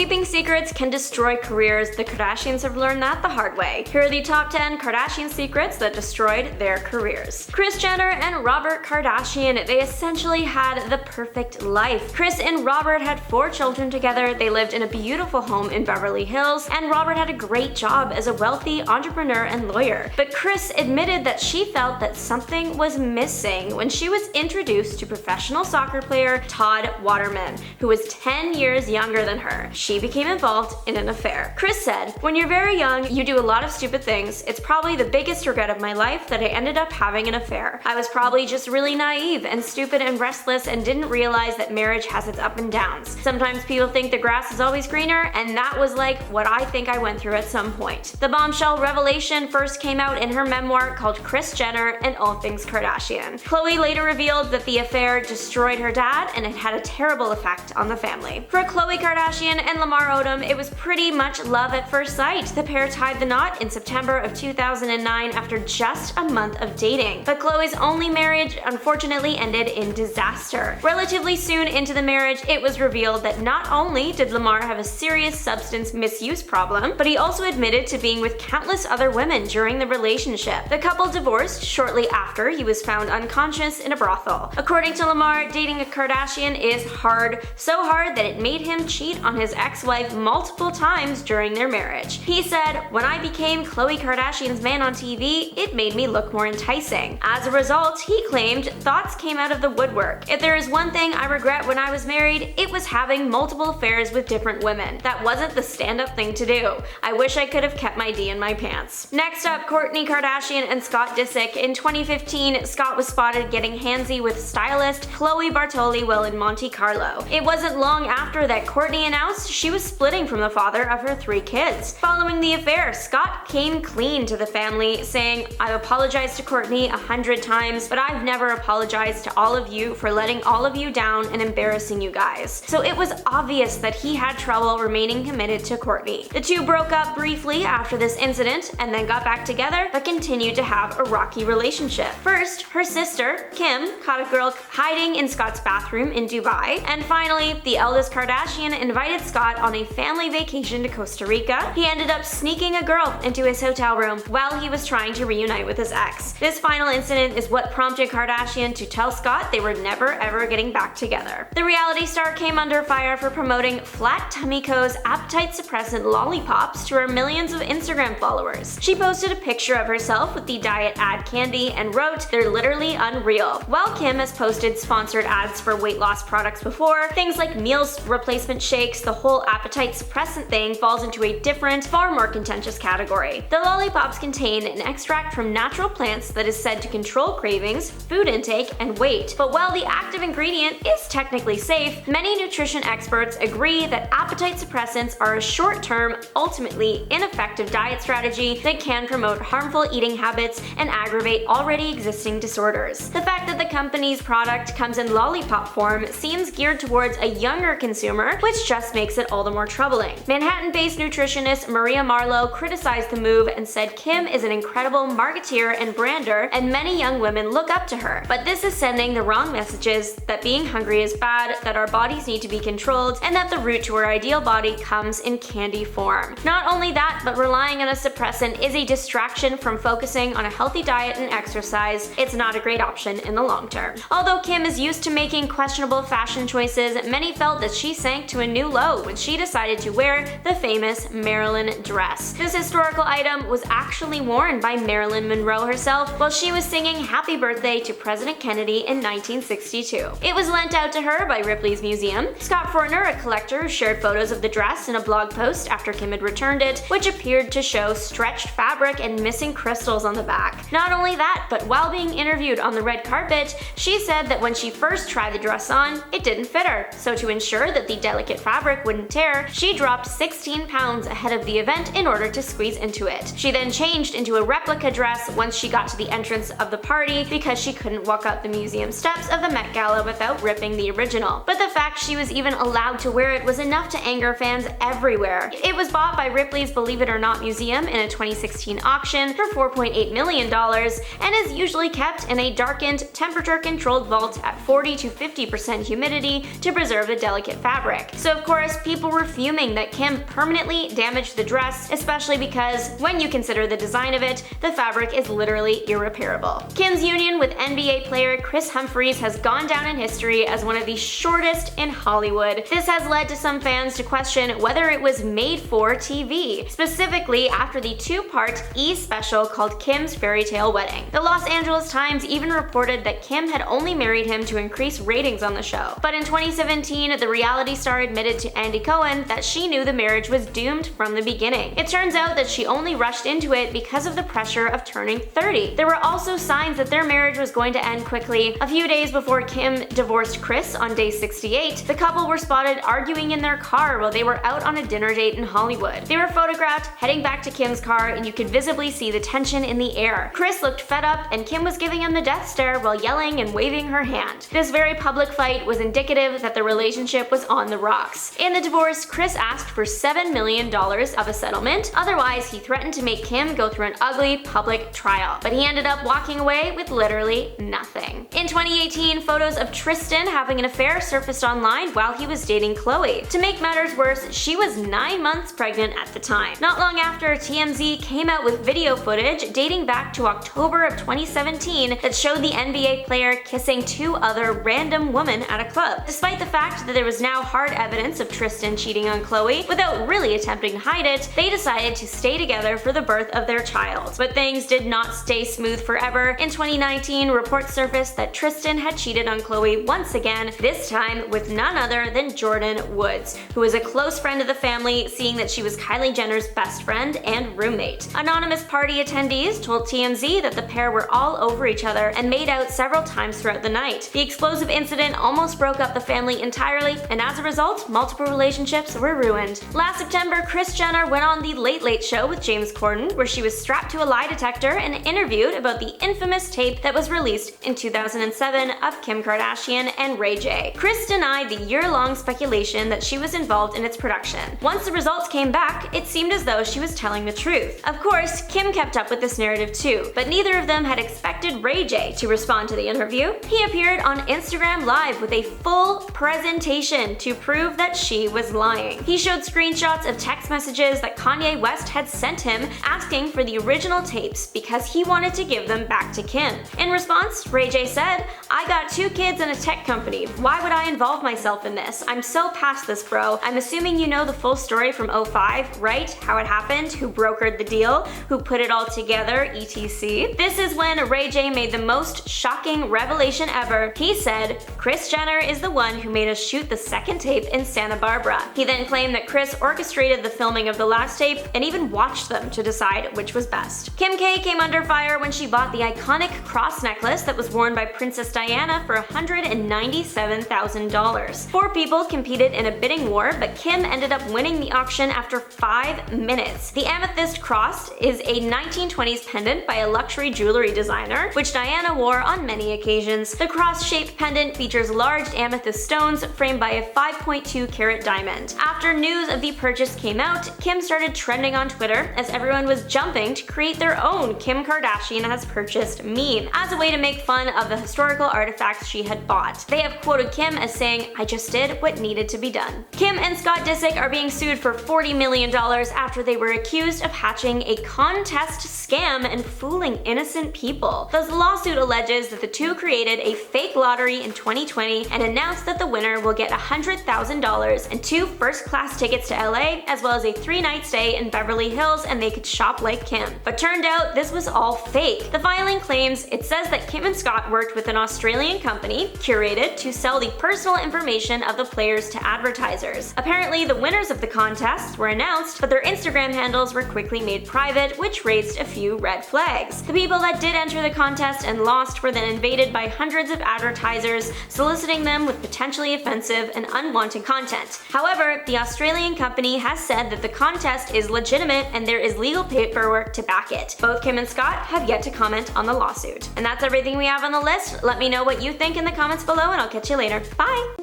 Keeping secrets can destroy careers. The Kardashians have learned that the hard way. Here are the top 10 Kardashian secrets that destroyed their careers. Kris Jenner and Robert Kardashian, they essentially had the perfect life. Kris and Robert had 4 children together, they lived in a beautiful home in Beverly Hills, and Robert had a great job as a wealthy entrepreneur and lawyer. But Kris admitted that she felt that something was missing when she was introduced to professional soccer player Todd Waterman, who was 10 years younger than her. She became involved in an affair. Kris said, "When you're very young, you do a lot of stupid things. It's probably the biggest regret of my life that I ended up having an affair. I was probably just really naive and stupid and restless and didn't realize that marriage has its ups and downs. Sometimes people think the grass is always greener, and that was like what I think I went through at some point." The bombshell revelation first came out in her memoir called Kris Jenner and All Things Kardashian. Khloe later revealed that the affair destroyed her dad and it had a terrible effect on the family. For Khloe Kardashian and Lamar Odom, it was pretty much love at first sight. The pair tied the knot in September of 2009 after just a month of dating. But Khloe's only marriage unfortunately ended in disaster. Relatively soon into the marriage, it was revealed that not only did Lamar have a serious substance misuse problem, but he also admitted to being with countless other women during the relationship. The couple divorced shortly after he was found unconscious in a brothel. According to Lamar, dating a Kardashian is hard, so hard that it made him cheat on his ex-wife multiple times during their marriage. He said, "When I became Khloe Kardashian's man on TV, it made me look more enticing." As a result, he claimed, thoughts came out of the woodwork. "If there is one thing I regret when I was married, it was having multiple affairs with different women. That wasn't the stand-up thing to do. I wish I could have kept my D in my pants." Next up, Kourtney Kardashian and Scott Disick. In 2015, Scott was spotted getting handsy with stylist Khloe Bartoli while in Monte Carlo. It wasn't long after that Kourtney announced she was splitting from the father of her 3 kids. Following the affair, Scott came clean to the family, saying, "I've apologized to Kourtney 100 times, but I've never apologized to all of you for letting all of you down and embarrassing you guys." So it was obvious that he had trouble remaining committed to Kourtney. The two broke up briefly after this incident and then got back together, but continued to have a rocky relationship. First, her sister, Kim, caught a girl hiding in Scott's bathroom in Dubai, and finally, the eldest Kardashian invited Scott on a family vacation to Costa Rica. He ended up sneaking a girl into his hotel room while he was trying to reunite with his ex. This final incident is what prompted Kardashian to tell Scott they were never ever getting back together. The reality star came under fire for promoting Flat Tummy Co.'s appetite suppressant lollipops to her millions of Instagram followers. She posted a picture of herself with the diet ad candy and wrote, "They're literally unreal." While Kim has posted sponsored ads for weight loss products before, things like meals replacement shakes, the whole appetite suppressant thing falls into a different, far more contentious category. The lollipops contain an extract from natural plants that is said to control cravings, food intake, and weight. But while the active ingredient is technically safe, many nutrition experts agree that appetite suppressants are a short-term, ultimately ineffective diet strategy that can promote harmful eating habits and aggravate already existing disorders. The fact that the company's product comes in lollipop form seems geared towards a younger consumer, which just makes it all the more troubling. Manhattan-based nutritionist Maria Marlowe criticized the move and said Kim is an incredible marketeer and brander, and many young women look up to her. But this is sending the wrong messages that being hungry is bad, that our bodies need to be controlled, and that the route to our ideal body comes in candy form. Not only that, but relying on a suppressant is a distraction from focusing on a healthy diet and exercise. It's not a great option in the long term. Although Kim is used to making questionable fashion choices, many felt that she sank to a new low when she decided to wear the famous Marilyn dress. This historical item was actually worn by Marilyn Monroe herself while she was singing Happy Birthday to President Kennedy in 1962. It was lent out to her by Ripley's Museum. Scott Fortner, a collector, shared photos of the dress in a blog post after Kim had returned it, which appeared to show stretched fabric and missing crystals on the back. Not only that, but while being interviewed on the red carpet, she said that when she first tried the dress on, it didn't fit her. So to ensure that the delicate fabric wouldn't tear, she dropped 16 pounds ahead of the event in order to squeeze into it. She then changed into a replica dress once she got to the entrance of the party because she couldn't walk up the museum steps of the Met Gala without ripping the original. But the fact she was even allowed to wear it was enough to anger fans everywhere. It was bought by Ripley's Believe It or Not Museum in a 2016 auction for $4.8 million and is usually kept in a darkened, temperature-controlled vault at 40 to 50% humidity to preserve the delicate fabric. So of course, people people were fuming that Kim permanently damaged the dress, especially because when you consider the design of it, the fabric is literally irreparable. Kim's union with NBA player Kris Humphries has gone down in history as one of the shortest in Hollywood. This has led to some fans to question whether it was made for TV, specifically after the two-part E! special called Kim's Fairy Tale Wedding. The Los Angeles Times even reported that Kim had only married him to increase ratings on the show. But in 2017, the reality star admitted to Andy Cohen that she knew the marriage was doomed from the beginning. It turns out that she only rushed into it because of the pressure of turning 30. There were also signs that their marriage was going to end quickly. A few days before Kim divorced Kris on day 68, the couple were spotted arguing in their car while they were out on a dinner date in Hollywood. They were photographed heading back to Kim's car, and you could visibly see the tension in the air. Kris looked fed up, and Kim was giving him the death stare while yelling and waving her hand. This very public fight was indicative that the relationship was on the rocks. In the divorce, Kris asked for $7 million of a settlement. Otherwise, he threatened to make Kim go through an ugly public trial. But he ended up walking away with literally nothing. In 2018, photos of Tristan having an affair surfaced online while he was dating Khloe. To make matters worse, she was 9 months pregnant at the time. Not long after, TMZ came out with video footage dating back to October of 2017 that showed the NBA player kissing two other random women at a club. Despite the fact that there was now hard evidence of Tristan cheating on Khloe, without really attempting to hide it, they decided to stay together for the birth of their child. But things did not stay smooth forever. In 2019, reports surfaced that Tristan had cheated on Khloe once again, this time with none other than Jordan Woods, who was a close friend of the family, seeing that she was Kylie Jenner's best friend and roommate. Anonymous party attendees told TMZ that the pair were all over each other and made out several times throughout the night. The explosive incident almost broke up the family entirely, and as a result, multiple relationships were ruined. Last September, Kris Jenner went on The Late Late Show with James Corden, where she was strapped to a lie detector and interviewed about the infamous tape that was released in 2007 of Kim Kardashian and Ray J. Kris denied the year-long speculation that she was involved in its production. Once the results came back, it seemed as though she was telling the truth. Of course, Kim kept up with this narrative too, but neither of them had expected Ray J to respond to the interview. He appeared on Instagram Live with a full presentation to prove that she was lying. He showed screenshots of text messages that Kanye West had sent him asking for the original tapes because he wanted to give them back to Kim. In response, Ray J said, "I got 2 kids and a tech company. Why would I involve myself in this? I'm so past this, bro. I'm assuming you know the full story from 05, right? How it happened, who brokered the deal, who put it all together, etc." This is when Ray J made the most shocking revelation ever. He said, "Kris Jenner is the one who made us shoot the second tape in Santa Barbara." He then claimed that Kris orchestrated the filming of the last tape and even watched them to decide which was best. Kim K came under fire when she bought the iconic cross necklace that was worn by Princess Diana for $197,000. 4 people competed in a bidding war, but Kim ended up winning the auction after 5 minutes. The amethyst cross is a 1920s pendant by a luxury jewelry designer, which Diana wore on many occasions. The cross-shaped pendant features large amethyst stones framed by a 5.2 carat diamond. After news of the purchase came out, Kim started trending on Twitter as everyone was jumping to create their own Kim Kardashian has purchased meme as a way to make fun of the historical artifacts she had bought. They have quoted Kim as saying, "I just did what needed to be done." Kim and Scott Disick are being sued for $40 million after they were accused of hatching a contest scam and fooling innocent people. The lawsuit alleges that the two created a fake lottery in 2020 and announced that the winner will get $100,000 and 2 first-class tickets to LA, as well as a 3-night stay in Beverly Hills, and they could shop like Kim. But turned out this was all fake. The filing claims it says that Kim and Scott worked with an Australian company, Curated, to sell the personal information of the players to advertisers. Apparently, the winners of the contest were announced, but their Instagram handles were quickly made private, which raised a few red flags. The people that did enter the contest and lost were then invaded by hundreds of advertisers, soliciting them with potentially offensive and unwanted content. However, the Australian company has said that the contest is legitimate and there is legal paperwork to back it. Both Kim and Scott have yet to comment on the lawsuit. And that's everything we have on the list. Let me know what you think in the comments below, and I'll catch you later. Bye!